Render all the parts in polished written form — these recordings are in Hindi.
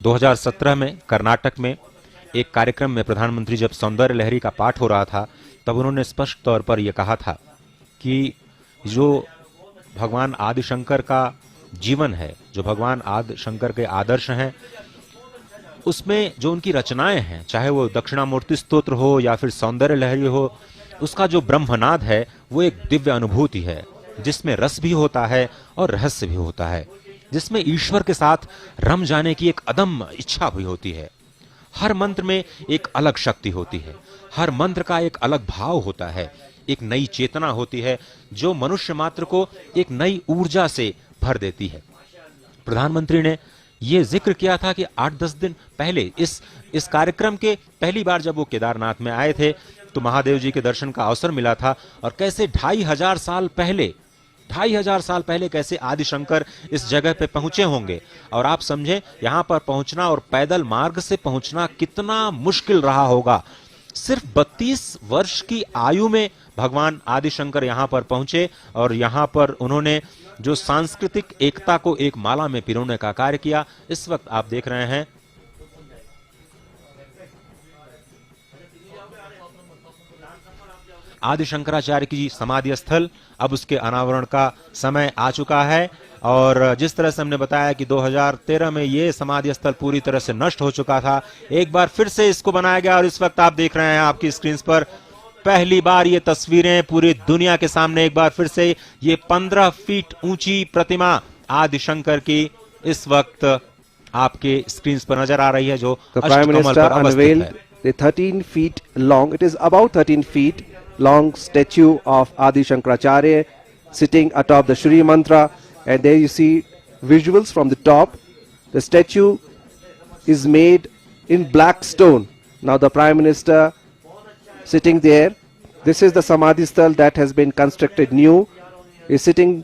2017 में कर्नाटक में एक कार्यक्रम में प्रधानमंत्री जब सौंदर्य लहरी का पाठ हो रहा था, तब उन्होंने स्पष्ट तौर पर यह कहा था कि जो भगवान आदिशंकर का जीवन है, जो भगवान आदिशंकर के आदर्श हैं, उसमें जो उनकी रचनाएं हैं, चाहे वो दक्षिणामूर्ति स्तोत्र हो या फिर सौंदर्य लहरी हो, उसका जो ब्रह्मनाद है वो एक दिव्य अनुभूति है, जिसमें रस भी होता है और रहस्य भी होता है, जिसमें ईश्वर के साथ रम जाने की एक अदम्य इच्छा भी होती है। हर मंत्र में एक अलग शक्ति होती है, हर मंत्र का एक अलग भाव होता है, एक नई चेतना होती है जो मनुष्य मात्र को एक नई ऊर्जा से भर देती है। प्रधानमंत्री ने यह जिक्र किया था कि 8-10 दिन पहले इस कार्यक्रम के पहली बार जब वो केदारनाथ में आए थे तो महादेव जी के दर्शन का अवसर मिला था, और कैसे 2500 साल पहले कैसे आदिशंकर इस जगह पे पहुंचे होंगे। और आप समझें यहां पर पहुंचना और पैदल मार्ग से पहुंचना कितना मुश्किल रहा होगा। सिर्फ 32 वर्ष की आयु में भगवान आदिशंकर यहां पर पहुंचे और यहां पर उन्होंने जो सांस्कृतिक एकता को एक माला में पिरोने का कार्य किया। इस वक्त आप देख रहे हैं आदि शंकराचार्य की समाधि स्थल, अब उसके अनावरण का समय आ चुका है। और जिस तरह से हमने बताया कि 2013 में ये समाधि स्थल पूरी तरह से नष्ट हो चुका था, एक बार फिर से इसको बनाया गया और इस वक्त आप देख रहे हैं आपकी स्क्रीन पर पहली बार ये तस्वीरें पूरी दुनिया के सामने एक बार फिर से ये 15 फीट ऊंची प्रतिमा आदिशंकर की इस वक्त आपके स्क्रीन पर नजर आ रही है, जो अष्टकमल पर अवस्थित है। The 13 feet long, it is about 13 feet long statue of Adi Shankaracharya sitting atop the Shri Mantra, and there you see visuals from the top. The statue is made in black stone. Now the Prime Minister sitting there, this is the Samadhi Sthal that has been constructed new, is sitting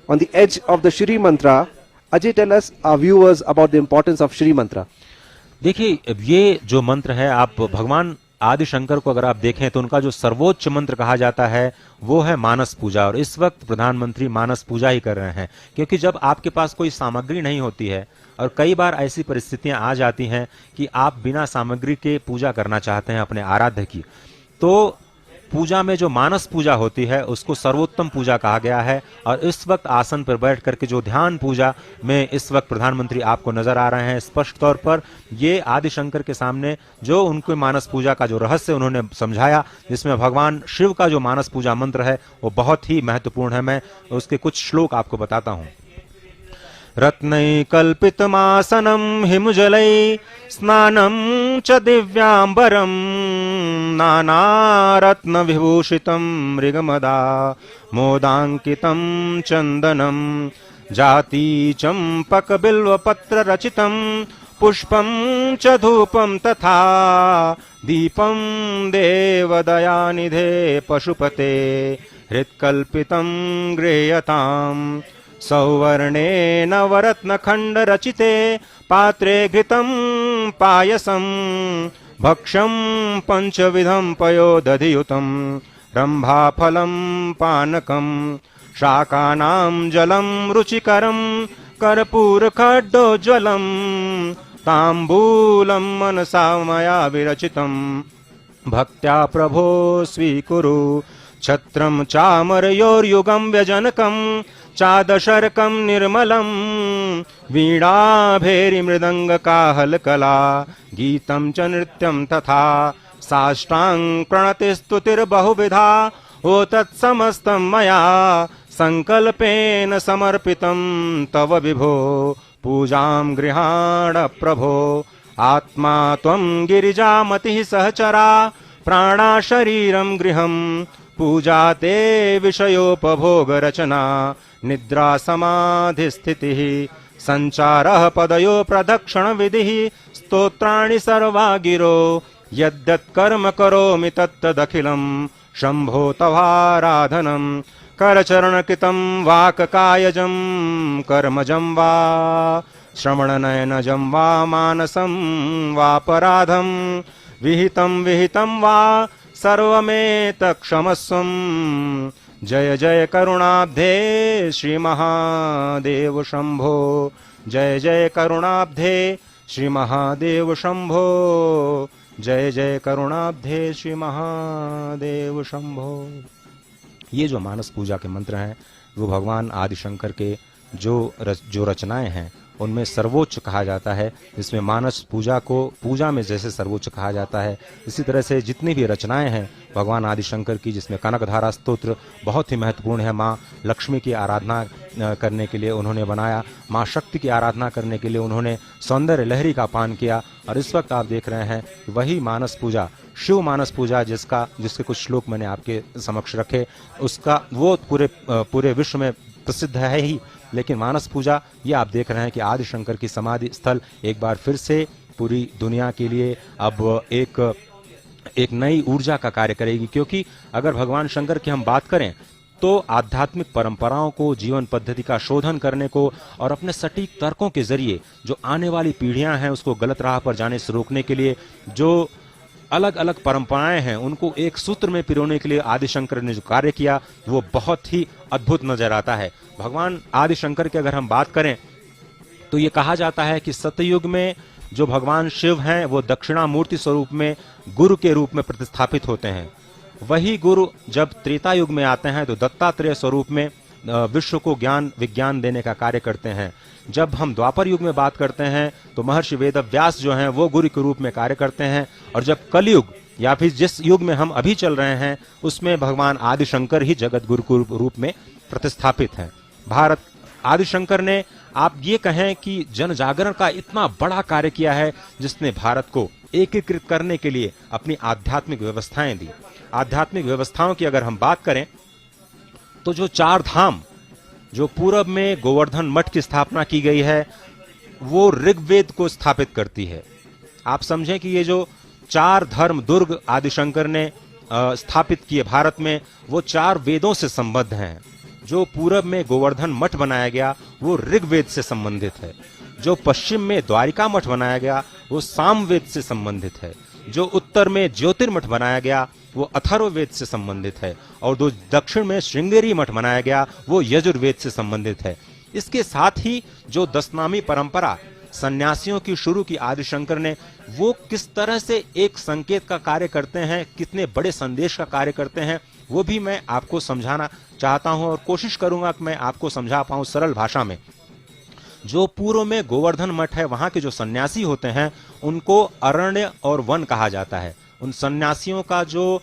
on the edge of the Shri Mantra. Ajay, tell us, our viewers, about the importance of Shri Mantra. देखिए ये जो मंत्र है, आप भगवान आदि शंकर को अगर आप देखें तो उनका जो सर्वोच्च मंत्र कहा जाता है वो है मानस पूजा। और इस वक्त प्रधानमंत्री मानस पूजा ही कर रहे हैं, क्योंकि जब आपके पास कोई सामग्री नहीं होती है और कई बार ऐसी परिस्थितियां आ जाती हैं कि आप बिना सामग्री के पूजा करना चाहते हैं अपने आराध्य की, तो पूजा में जो मानस पूजा होती है उसको सर्वोत्तम पूजा कहा गया है। और इस वक्त आसन पर बैठ करके जो ध्यान पूजा में इस वक्त प्रधानमंत्री आपको नजर आ रहे हैं स्पष्ट तौर पर, ये आदिशंकर के सामने जो उनके मानस पूजा का जो रहस्य उन्होंने समझाया, जिसमें भगवान शिव का जो मानस पूजा मंत्र है वो बहुत ही महत्वपूर्ण है। मैं उसके कुछ श्लोक आपको बताता हूं। रत्नैकल्पितमासनं हिमजलै स्नानं च दिव्याम्बरं नानारत्नविभूषितं मृगमदा मोदाङ्कितं चन्दनं जातिचम्पकबिल्वपत्ररचितं पुष्पं च धूपं तथा दीपं देवदयानिधे पशुपते हृत्कल्पितं गृह्यताम् सौवर्णे नवरत्नखंड रचिते पात्रे घृतं पायसं भक्षं पंचविधं पयोदधियुतं रंभाफलं पानकं शाकानां जलं रुचिकरं कर्पूरखड्डोज्ज्वलं ताम्बूलं मनसा मया विरचितं भक्त्या प्रभो स्वीकुरु छत्रं चामरयोर्युगं व्यजनकं चादशर्कं निर्मलं वीणाभेरीमृदङ्गकाहलकला गीतं च नृत्यं तथा साष्टांग प्रणतिस्तुतिर्बहुविधा ओ तत्समस्तं मया संकल्पेन समर्पितं तव विभो पूजां गृहाण प्रभो आत्मा त्वं गिरिजामतिः सहचरा प्राणा शरीरं गृहं पूजा ते विषयोपभोग रचना निद्रा समाधि स्थितिः संचारः पदयो प्रदक्षिण विधिः स्तोत्राणि सर्वा गिरो यद्यत् कर्म करोमि तत्तदखिलं शंभो तवाराधनं करचरणकृतं वाक्कायजं कर्मजं वा श्रवणनयनजं वा मानसं वापराधं विहितं वा सर्वमेतत्क्षमस्वं जय जय करुणाब्धे श्री महादेव शंभो जय जय करुणाब्धे श्री महादेव शंभो, जय जय करुणाब्धे श्री महादेव शंभो। ये जो मानस पूजा के मंत्र हैं वो भगवान आदिशंकर के जो रचनाएं हैं उनमें सर्वोच्च कहा जाता है। जिसमें मानस पूजा को पूजा में जैसे सर्वोच्च कहा जाता है, इसी तरह से जितनी भी रचनाएं हैं भगवान आदिशंकर की, जिसमें कनकधारा स्तोत्र बहुत ही महत्वपूर्ण है। माँ लक्ष्मी की आराधना करने के लिए उन्होंने बनाया, माँ शक्ति की आराधना करने के लिए उन्होंने सौंदर्य लहरी का पान किया। और इस वक्त आप देख रहे हैं वही मानस पूजा, शिव मानस पूजा, जिसके कुछ श्लोक मैंने आपके समक्ष रखे, उसका वो पूरे विश्व में प्रसिद्ध है ही। लेकिन मानस पूजा ये आप देख रहे हैं कि आदिशंकर की समाधि स्थल एक बार फिर से पूरी दुनिया के लिए अब एक नई ऊर्जा का कार्य करेगी। क्योंकि अगर भगवान शंकर की हम बात करें तो आध्यात्मिक परंपराओं को, जीवन पद्धति का शोधन करने को और अपने सटीक तर्कों के जरिए जो आने वाली पीढ़ियां हैं उसको गलत राह पर जाने से रोकने के लिए जो अलग अलग परंपराएं हैं उनको एक सूत्र में पिरोने के लिए आदिशंकर ने जो कार्य किया वो बहुत ही अद्भुत नजर आता है। भगवान आदिशंकर की अगर हम बात करें तो ये कहा जाता है कि सतयुग में जो भगवान शिव हैं वो दक्षिणामूर्ति स्वरूप में गुरु के रूप में प्रतिस्थापित होते हैं। वही गुरु जब त्रेता युग में आते हैं तो दत्तात्रेय स्वरूप में विश्व को ज्ञान विज्ञान देने का कार्य करते हैं। जब हम द्वापर युग में बात करते हैं तो महर्षि वेदव्यास जो हैं वो गुरु के रूप में कार्य करते हैं। और जब कलयुग या फिर जिस युग में हम अभी चल रहे हैं उसमें भगवान आदिशंकर ही जगत गुरु के रूप में प्रतिस्थापित हैं। भारत आदिशंकर ने आप ये कहें कि जन जागरण का इतना बड़ा कार्य किया है जिसने भारत को एकीकृत करने के लिए अपनी आध्यात्मिक व्यवस्थाएं दी। आध्यात्मिक व्यवस्थाओं की अगर हम बात करें तो जो चार धाम, जो पूरब में गोवर्धन मठ की स्थापना की गई है वो ऋग्वेद को स्थापित करती है। आप समझें कि ये जो चार धर्म दुर्ग आदिशंकर ने स्थापित किए भारत में वो चार वेदों से संबद्ध हैं। जो पूरब में गोवर्धन मठ बनाया गया वो ऋग्वेद से संबंधित है। जो पश्चिम में द्वारिका मठ बनाया गया वो सामवेद से संबंधित है। जो उत्तर में ज्योतिर्मठ बनाया गया वो अथर्ववेद से संबंधित है। और जो दक्षिण में श्रृंगेरी मठ बनाया गया वो यजुर्वेद से संबंधित है। इसके साथ ही जो दशनामी परंपरा सन्यासियों की शुरू की आदिशंकर ने, वो किस तरह से एक संकेत का कार्य करते हैं, कितने बड़े संदेश का कार्य करते हैं, वो भी मैं आपको समझाना चाहता हूं और कोशिश करूंगा कि मैं आपको समझा पाऊं सरल भाषा में। जो पूर्व में गोवर्धन मठ है वहां के जो सन्यासी होते हैं उनको अरण्य और वन कहा जाता है। उन सन्यासियों का जो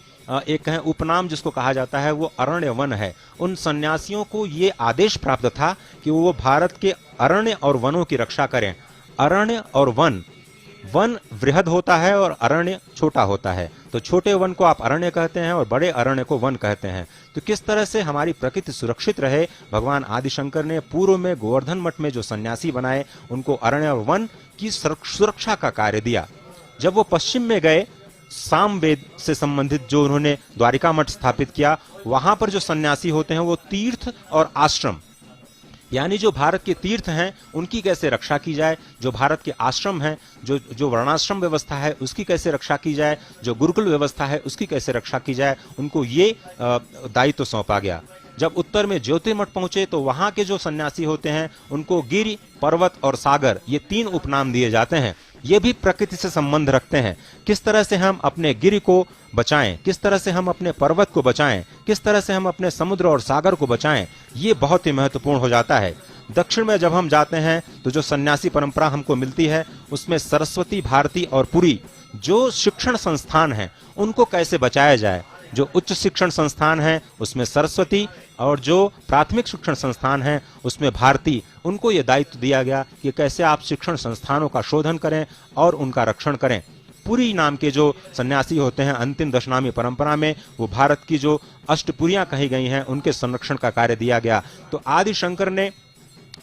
एक है उपनाम जिसको कहा जाता है वो अरण्य वन है। उन सन्यासियों को ये आदेश प्राप्त था कि वो भारत के अरण्य और वनों की रक्षा करें। अरण्य और वन, वन वृहद होता है और अरण्य छोटा होता है, तो छोटे वन को आप अरण्य कहते हैं और बड़े अरण्य को वन कहते हैं। तो किस तरह से हमारी प्रकृति सुरक्षित रहे, भगवान आदिशंकर ने पूर्व में गोवर्धन मठ में जो सन्यासी बनाए उनको अरण्य और वन की सुरक्षा का कार्य दिया। जब वो पश्चिम में गए, सामवेद से संबंधित जो उन्होंने द्वारिका मठ स्थापित किया, वहां पर जो सन्यासी होते हैं वो तीर्थ और आश्रम, यानी जो भारत के तीर्थ हैं उनकी कैसे रक्षा की जाए, जो भारत के आश्रम हैं, जो वर्णाश्रम व्यवस्था है उसकी कैसे रक्षा की जाए, जो गुरुकुल व्यवस्था है उसकी कैसे रक्षा की जाए, उनको ये दायित्व सौंपा गया। जब उत्तर में ज्योतिर्मठ पहुंचे तो वहां के जो सन्यासी होते हैं उनको गिरि, पर्वत और सागर, ये तीन उपनाम दिए जाते हैं। ये भी प्रकृति से संबंध रखते हैं। किस तरह से हम अपने गिरि को बचाएं, किस तरह से हम अपने पर्वत को बचाएं, किस तरह से हम अपने समुद्र और सागर को बचाएं, ये बहुत ही महत्वपूर्ण हो जाता है। दक्षिण में जब हम जाते हैं तो जो सन्यासी परंपरा हमको मिलती है उसमें सरस्वती, भारती और पुरी जो शिक्षण संस्थान हैं उनको कैसे बचाया जाए। जो उच्च शिक्षण संस्थान है उसमें सरस्वती और जो प्राथमिक शिक्षण संस्थान है उसमें भारती, उनको ये दायित्व दिया गया कि कैसे आप शिक्षण संस्थानों का शोधन करें और उनका रक्षण करें। पुरी नाम के जो सन्यासी होते हैं अंतिम दशनामी परंपरा में, वो भारत की जो अष्टपुरियां कही गई हैं उनके संरक्षण का कार्य दिया गया। तो आदिशंकर ने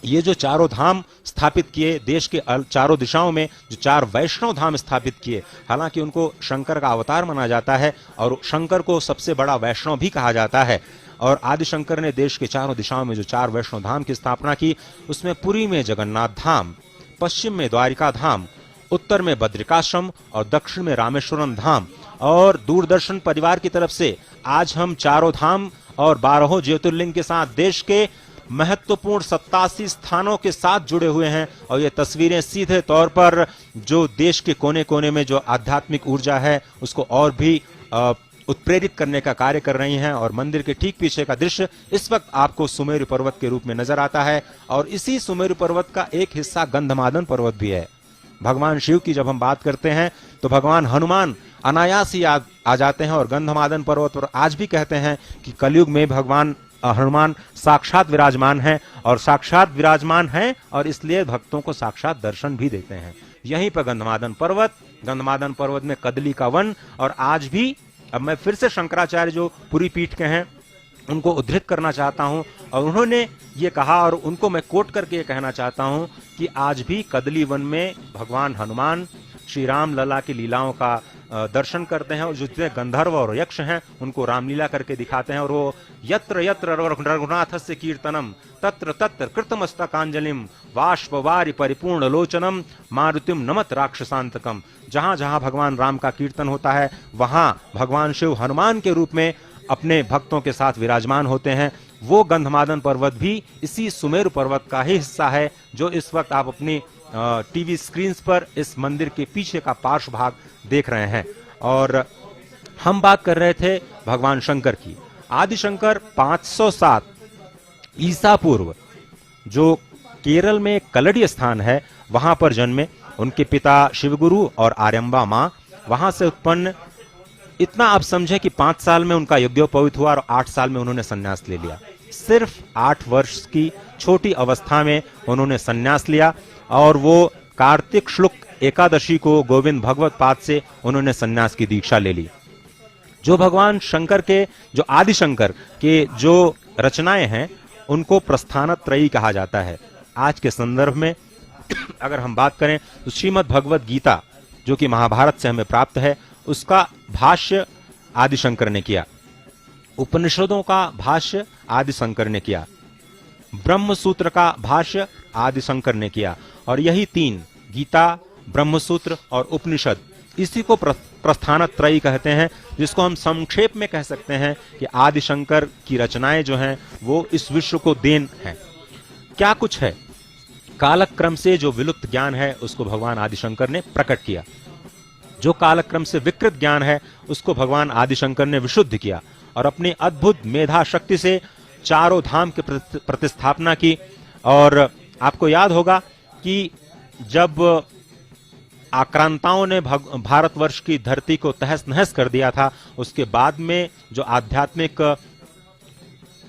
ये जो चारों धाम स्थापित किए, देश के चारों दिशाओं में जो चार वैष्णव धाम स्थापित किए, हालांकि उनको शंकर का अवतार माना जाता है और शंकर को सबसे बड़ा वैष्णव भी कहा जाता है। और आदिशंकर ने देश के चारों दिशाओं में जो चार वैष्णव धाम की स्थापना की, उसमें पुरी में जगन्नाथ धाम, पश्चिम में द्वारिका धाम, उत्तर में बद्रिकाश्रम और दक्षिण में रामेश्वरम धाम। और दूरदर्शन परिवार की तरफ से आज हम चारों धाम और 12 ज्योतिर्लिंग के साथ देश के महत्वपूर्ण 87 स्थानों के साथ जुड़े हुए हैं और ये तस्वीरें सीधे तौर पर जो देश के कोने कोने में जो आध्यात्मिक ऊर्जा है उसको और भी उत्प्रेरित करने का कार्य कर रही हैं। और मंदिर के ठीक पीछे का दृश्य इस वक्त आपको सुमेरु पर्वत के रूप में नजर आता है और इसी सुमेरु पर्वत का एक हिस्सा गंधमादन पर्वत भी है। भगवान शिव की जब हम बात करते हैं तो भगवान हनुमान अनायास ही आ जाते हैं और गंधमादन पर्वत पर आज भी कहते हैं कि कलयुग में भगवान हनुमान साक्षात विराजमान हैं और साक्षात विराजमान हैं और इसलिए भक्तों को साक्षात दर्शन भी देते हैं। यहीं पर गंधमादन पर्वत में कदली का वन। और आज भी अब मैं फिर से शंकराचार्य जो पूरी पीठ के हैं उनको उद्धृत करना चाहता हूं और उन्होंने ये कहा और उनको मैं कोट करके ये कहना चाहता हूं कि आज भी कदली वन में भगवान हनुमान श्री राम लला की लीलाओं का दर्शन करते हैं और जितने गंधर्व और यक्ष हैं उनको रामलीला करके दिखाते हैं। और वो यत्र यत्र रघुनाथस्य कीर्तनम तत्र तत्र कृतमस्तकांजलिम वाष्पवारि परिपूर्ण लोचनम मारुतिम नमत राक्षसांतकम। जहां जहां भगवान राम का कीर्तन होता है वहां भगवान शिव हनुमान के रूप में अपने भक्तों के साथ विराजमान होते हैं। वो गंधमादन पर्वत भी इसी सुमेरु पर्वत का ही हिस्सा है जो इस वक्त आप अपनी टीवी स्क्रीन पर इस मंदिर के पीछे का पार्श्व भाग देख रहे हैं। और हम बात कर रहे थे भगवान शंकर की। आदि शंकर 507 ईसा पूर्व जो केरल में कलड़ी स्थान है वहां पर जन्मे। उनके पिता शिवगुरु और आर्यम्बा मां वहां से उत्पन्न। इतना आप समझे कि 5 साल में उनका यज्ञोपवीत हुआ और 8 साल में उन्होंने संन्यास ले लिया। सिर्फ 8 वर्ष की छोटी अवस्था में उन्होंने संन्यास लिया और वो कार्तिक शुक्ल एकादशी को गोविंद भगवत पाद से उन्होंने संन्यास की दीक्षा ले ली। जो भगवान शंकर के जो आदि शंकर के जो रचनाएं हैं उनको प्रस्थानत्रयी कहा जाता है। आज के संदर्भ में अगर हम बात करें तो श्रीमद् भगवत गीता जो कि महाभारत से हमें प्राप्त है उसका भाष्य आदि शंकर ने किया। उपनिषदों का भाष्य आदि शंकर ने किया। ब्रह्म सूत्र का भाष्य आदि शंकर ने किया। और यही 3 गीता, ब्रह्म सूत्र और उपनिषद इसी को प्रस्थानत्रयी कहते हैं, जिसको हम संक्षेप में कह सकते हैं कि आदि शंकर की रचनाएं जो हैं वो इस विश्व को देन हैं। क्या कुछ है? कालक्रम से जो विलुप्त ज्ञान है उसको भगवान आदि शंकर ने प्रकट किया। जो कालक्रम से विकृत ज्ञान है उसको भगवान आदि शंकर ने विशुद्ध किया और अपनी अद्भुत मेधा शक्ति से चारों धाम की प्रतिस्थापना की। और आपको याद होगा कि जब आक्रांताओं ने भारतवर्ष की धरती को तहस नहस कर दिया था उसके बाद में जो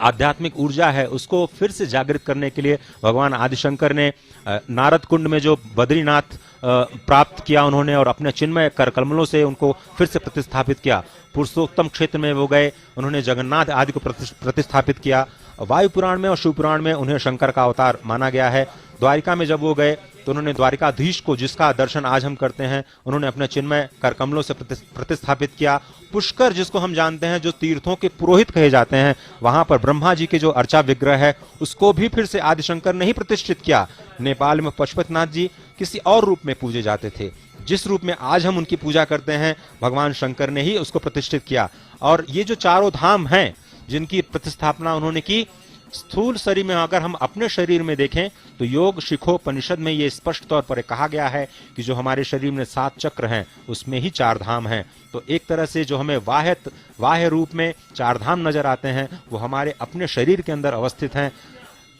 आध्यात्मिक ऊर्जा है उसको फिर से जागृत करने के लिए भगवान आदिशंकर ने नारद कुंड में जो बद्रीनाथ प्राप्त किया उन्होंने और अपने चिन्मय करकमलों से उनको फिर से प्रतिस्थापित किया। पुरुषोत्तम क्षेत्र में वो गए, उन्होंने जगन्नाथ आदि को प्रतिस्थापित किया। वायु पुराण में और शिव पुराण में उन्हें शंकर का अवतार माना गया है। द्वारिका में जब वो गए तो उन्होंने द्वारिकाधीश को, जिसका दर्शन आज हम करते हैं, उन्होंने अपने चिन्मय करकमलों से प्रतिस्थापित किया। पुष्कर, जिसको हम जानते हैं जो तीर्थों के पुरोहित कहे जाते हैं, वहां पर ब्रह्मा जी के जो अर्चा विग्रह है उसको भी फिर से आदिशंकर ने ही प्रतिष्ठित किया। नेपाल में पशुपतिनाथ जी किसी और रूप में पूजे जाते थे, जिस रूप में आज हम उनकी पूजा करते हैं भगवान शंकर ने ही उसको प्रतिष्ठित किया। और ये जो चारों धाम हैं जिनकी प्रतिस्थापना उन्होंने की, स्थूल शरीर में अगर हम अपने शरीर में देखें तो योग शिखोपनिषद में ये स्पष्ट तौर पर कहा गया है कि जो हमारे शरीर में 7 चक्र हैं उसमें ही 4 धाम हैं। तो एक तरह से जो हमें बाह्य रूप में 4 धाम नजर आते हैं वो हमारे अपने शरीर के अंदर अवस्थित हैं।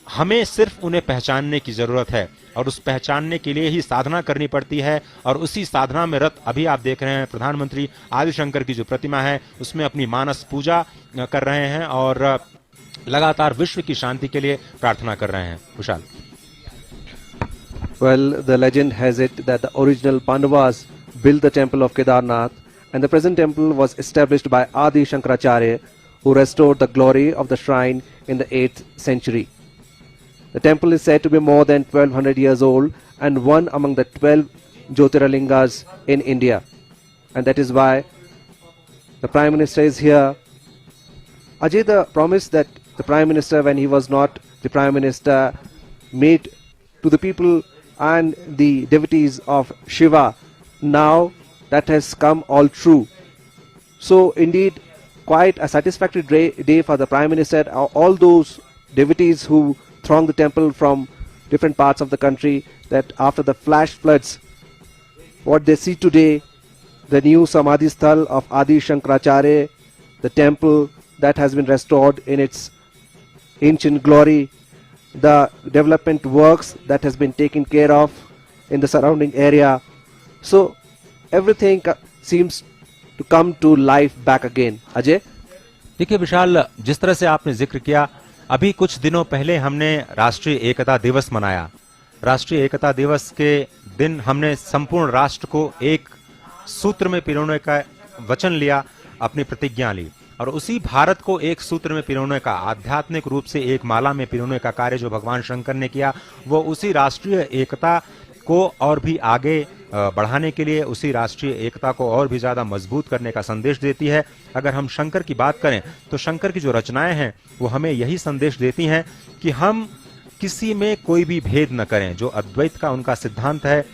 हमें सिर्फ उन्हें पहचानने की जरूरत है और उस पहचानने के लिए ही साधना करनी पड़ती है। और उसी साधना में रत अभी आप देख रहे हैं प्रधानमंत्री आदिशंकर की जो प्रतिमा है उसमें अपनी मानस पूजा कर रहे हैं और लगातार विश्व की शांति के लिए प्रार्थना कर रहे हैं। विशाल। Well, the legend has it that the original Pandavas built the temple of Kedarnath, and the present temple was established by Adi Shankaracharya, who restored the glory of the shrine in the 8th century. The temple is said to be more than 1200 years old and one among the 12 Jyotirlingas in India, and that is why the Prime Minister is here. Ajay, the promise that the Prime Minister, when he was not the Prime Minister, made to the people and the devotees of Shiva, now that has come all true. So indeed, quite a satisfactory day for the Prime Minister. All those devotees who throng the temple from different parts of the country, that after the flash floods, what they see today, the new Samadhi Sthal of Adi Shankaracharya, the temple that has been restored in its ancient glory, the development works that has been taken care of in the surrounding area. So everything seems to come to life back again. Ajay? देखिए विशाल, जिस तरह से आपने जिक्र किया, अभी कुछ दिनों पहले हमने राष्ट्रीय एकता दिवस मनाया। राष्ट्रीय एकता दिवस के दिन हमने संपूर्ण राष्ट्र को एक सूत्र में पिरोने का वचन लिया, अपनी प्रतिज्ञा ली, और उसी भारत को एक सूत्र में पिरोने का, आध्यात्मिक रूप से एक माला में पिरोने का कार्य जो भगवान शंकर ने किया, वो उसी राष्ट्रीय एकता को और भी आगे बढ़ाने के लिए, उसी राष्ट्रीय एकता को और भी ज्यादा मजबूत करने का संदेश देती है। अगर हम शंकर की बात करें तो शंकर की जो रचनाएं हैं वो हमें यही संदेश देती हैं कि हम किसी में कोई भी भेद न करें। जो अद्वैत का उनका सिद्धांत है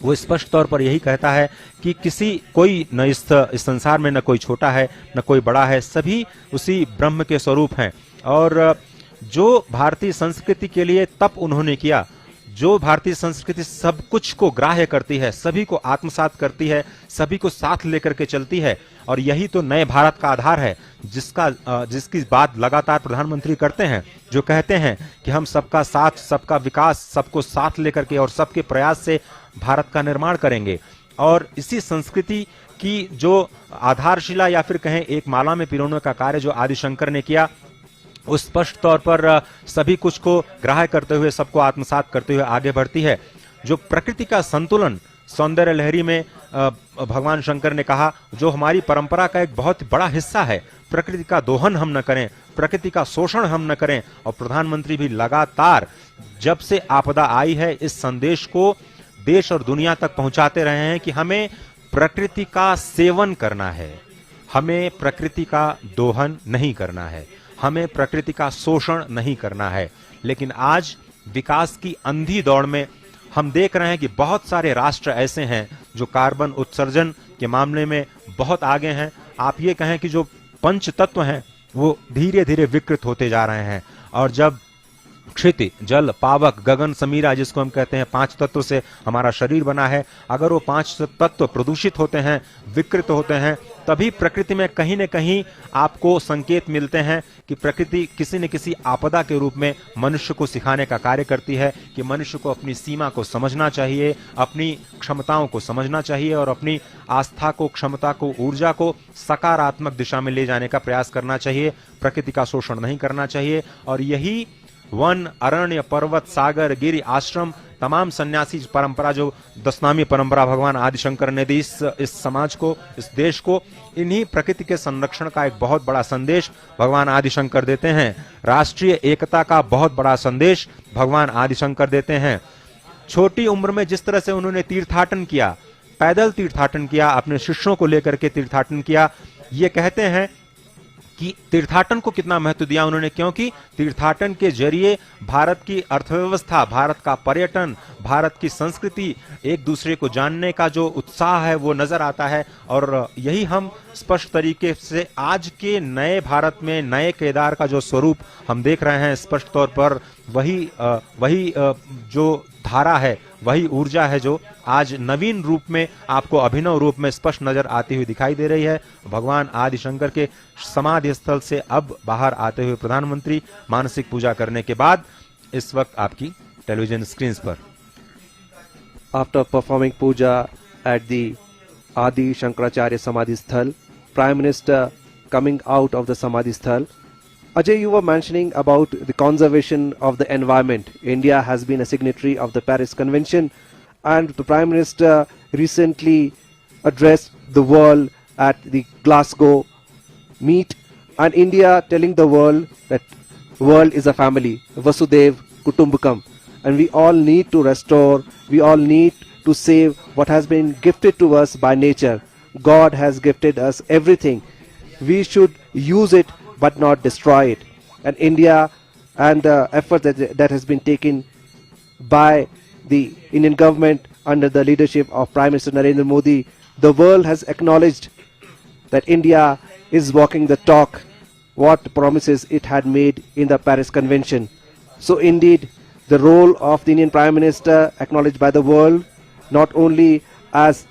वो स्पष्ट तौर पर यही कहता है कि कोई न इस संसार में न कोई छोटा है न कोई बड़ा है, सभी उसी ब्रह्म के स्वरूप हैं। और जो भारतीय संस्कृति के लिए तप उन्होंने किया, जो भारतीय संस्कृति सब कुछ को ग्राह्य करती है, सभी को आत्मसात करती है, सभी को साथ लेकर के चलती है, और यही तो नए भारत का आधार है, जिसकी बात लगातार प्रधानमंत्री करते हैं, जो कहते हैं कि हम सबका साथ, सबका विकास, सबको साथ लेकर के और सबके प्रयास से भारत का निर्माण करेंगे। और इसी संस्कृति की जो आधारशिला या फिर कहें एक माला में पिरोने का कार्य जो आदि शंकर ने किया, वो स्पष्ट तौर पर सभी कुछ को ग्राह्य करते हुए, सबको आत्मसात करते हुए आगे बढ़ती है। जो प्रकृति का संतुलन सौंदर्य लहरी में भगवान शंकर ने कहा, जो हमारी परंपरा का एक बहुत बड़ा हिस्सा है, प्रकृति का दोहन हम न करें, प्रकृति का शोषण हम न करें। और प्रधानमंत्री भी लगातार जब से आपदा आई है इस संदेश को देश और दुनिया तक पहुंचाते रहे हैं कि हमें प्रकृति का सेवन करना है, हमें प्रकृति का दोहन नहीं करना है, हमें प्रकृति का शोषण नहीं करना है। लेकिन आज विकास की अंधी दौड़ में हम देख रहे हैं कि बहुत सारे राष्ट्र ऐसे हैं जो कार्बन उत्सर्जन के मामले में बहुत आगे हैं। आप ये कहें कि जो पंच तत्व हैं वो धीरे धीरे विकृत होते जा रहे हैं। और जब क्षिति, जल, पावक, गगन, समीरा, जिसको हम कहते हैं 5 तत्व से हमारा शरीर बना है, अगर वो 5 तत्व प्रदूषित होते हैं, विकृत होते हैं, तभी प्रकृति में कहीं न कहीं आपको संकेत मिलते हैं कि प्रकृति किसी न किसी आपदा के रूप में मनुष्य को सिखाने का कार्य करती है कि मनुष्य को अपनी सीमा को समझना चाहिए, अपनी क्षमताओं को समझना चाहिए और अपनी आस्था को, क्षमता को, ऊर्जा को सकारात्मक दिशा में ले जाने का प्रयास करना चाहिए। प्रकृति का शोषण नहीं करना चाहिए। और यही वन, अरण्य, पर्वत, सागर, गिरि, आश्रम, तमाम सन्यासी परंपरा, जो 10नामी परंपरा भगवान आदि शंकर ने दी इस समाज को, इस देश को, इन्हीं प्रकृति के संरक्षण का एक बहुत बड़ा संदेश भगवान आदि शंकर देते हैं। राष्ट्रीय एकता का बहुत बड़ा संदेश भगवान आदि शंकर देते हैं। छोटी उम्र में जिस तरह से उन्होंने तीर्थाटन किया, पैदल तीर्थाटन किया, अपने शिष्यों को लेकर के तीर्थाटन किया, ये कहते हैं कि तीर्थाटन को कितना महत्व दिया उन्होंने, क्योंकि तीर्थाटन के जरिए भारत की अर्थव्यवस्था, भारत का पर्यटन, भारत की संस्कृति, एक दूसरे को जानने का जो उत्साह है वो नजर आता है। और यही हम स्पष्ट तरीके से आज के नए भारत में, नए केदार का जो स्वरूप हम देख रहे हैं, स्पष्ट तौर पर वही जो धारा है, वही ऊर्जा है जो आज नवीन रूप में, आपको अभिनव रूप में स्पष्ट नजर आती हुई दिखाई दे रही है। भगवान आदि शंकर के समाधि स्थल से अब बाहर आते हुए प्रधानमंत्री मानसिक पूजा करने के बाद इस वक्त आपकी टेलीविजन स्क्रीन पर। After performing puja at the Adi Shankaracharya Samadhi Sthal, Prime Minister coming out of the Samadhi Sthal, Ajay, you were mentioning about the conservation of the environment. India has been a signatory of the Paris Convention, and the Prime Minister recently addressed the world at the Glasgow meet, and India telling the world that world is a family, Vasudev Kutumbakam, and we all need to restore, we all need to save what has been gifted to us by nature. God has gifted us everything. We should use it but not destroy it. And India and the effort that has been taken by the Indian government under the leadership of Prime Minister Narendra Modi, the world has acknowledged that India is walking the talk, what promises it had made in the Paris Convention. So indeed, the role of the Indian Prime Minister acknowledged by the world, not only as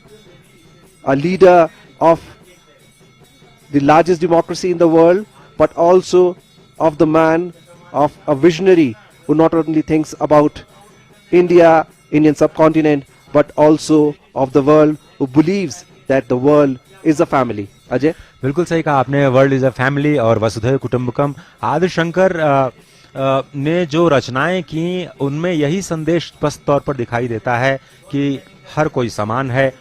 a leader of the largest democracy in the world, but also of the man, of a visionary who not only thinks about India, Indian subcontinent, but also of the world, who believes that the world is a family. Ajay? बिल्कुल सही कहा आपने, वर्ल्ड इज अ फैमिली और वसुधैव कुटुंबकम। आदि शंकर ने जो रचनाएं की उनमें यही संदेश स्पष्ट तौर पर दिखाई देता है कि हर कोई समान है,